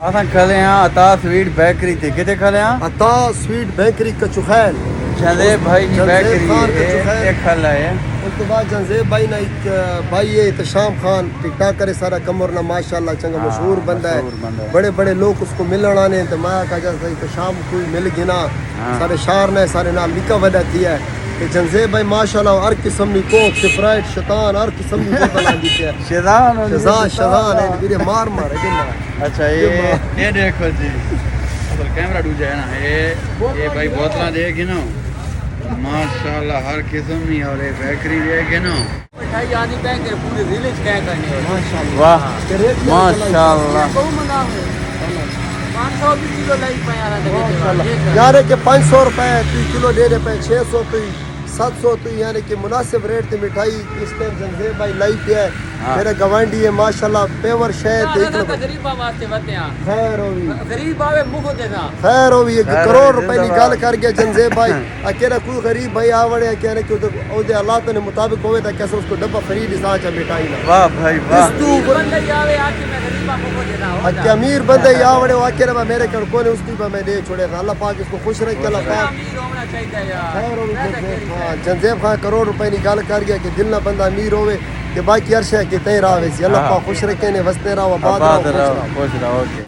اصل کھلے ہیں عطا سویٹ بیکری تے کتے کھلے ہیں عطا سویٹ بیکری کچوخیل جنزیب بھائی کی بیکری ہے کھل ہے اس کے بعد جنزیب بھائی نے ایک بھائی ہے احتشام خان ٹک ٹاک کرے سارا کمر نہ ماشاءاللہ چنگا مشہور بندہ ہے بڑے بڑے لوگ اس کو ملن آنے تو میں کہا جاتا احتشام کوئی مل گنا سارے شہر نے سارے نال نکا ودا کیا ہے کہ جنزیب بھائی ماشاءاللہ ہر قسم کی کوک سپرائٹ شیطان ہر قسم کی بوتل آندی ہے شیطان ہے میرے مار مار ہے مار اچھا یہ دیکھو جی کیمرہ ڈو جائے نا یہ بھائی بوتلاں دے گی نا ماشاءاللہ ہر قسم کی اور یہ بیکری دے گی نا مٹھائی آدھی بینک پورے ریلیج کیا کرنے ہیں واہ ماشاءاللہ 500 کلو لائی پہ یعنی کہ 500 روپے کلو دے رہے پہ 600 تو 700 تو یعنی کہ مناسب ریٹ تے مٹھائی اس ٹائم جنزیب بھائی لائی پہ ہے میرا گوانڈی ہے ماشاءاللہ پیور شہد دیکھ لو غریباں واسطے وتے ہیں خیر ہوئی غریب آوے منہ دے دا خیر ہوئی ایک کروڑ روپے کی گل کر گیا جنزیب بھائی اکیلا کوئی غریب بھائی آوڑے کہنے کہ او دے حالات نے مطابق ہوئے تا کیسے اس کو ڈبہ فری ڈسا چا مٹھائی نا واہ بھائی واہ بندے آوے آکے میں غریباں منہ دے دا کہ امیر بندے آوڑے وہ اکیلا میرے کڑ کونے اس کی میں دے چھوڑے اللہ پاک اس کو خوش رکھے اللہ پاک امیر ہونا چاہیے یار خیر ہوئی جنزیب خان کروڑ روپے کی گل کر گیا کہ دل نہ بندہ امیر ہوئے کہ باقی ہر شے کہ تیں راوے سی اللہ پاک خوش رکھے نے وستے رہو آباد رہو خوش رہو اوکے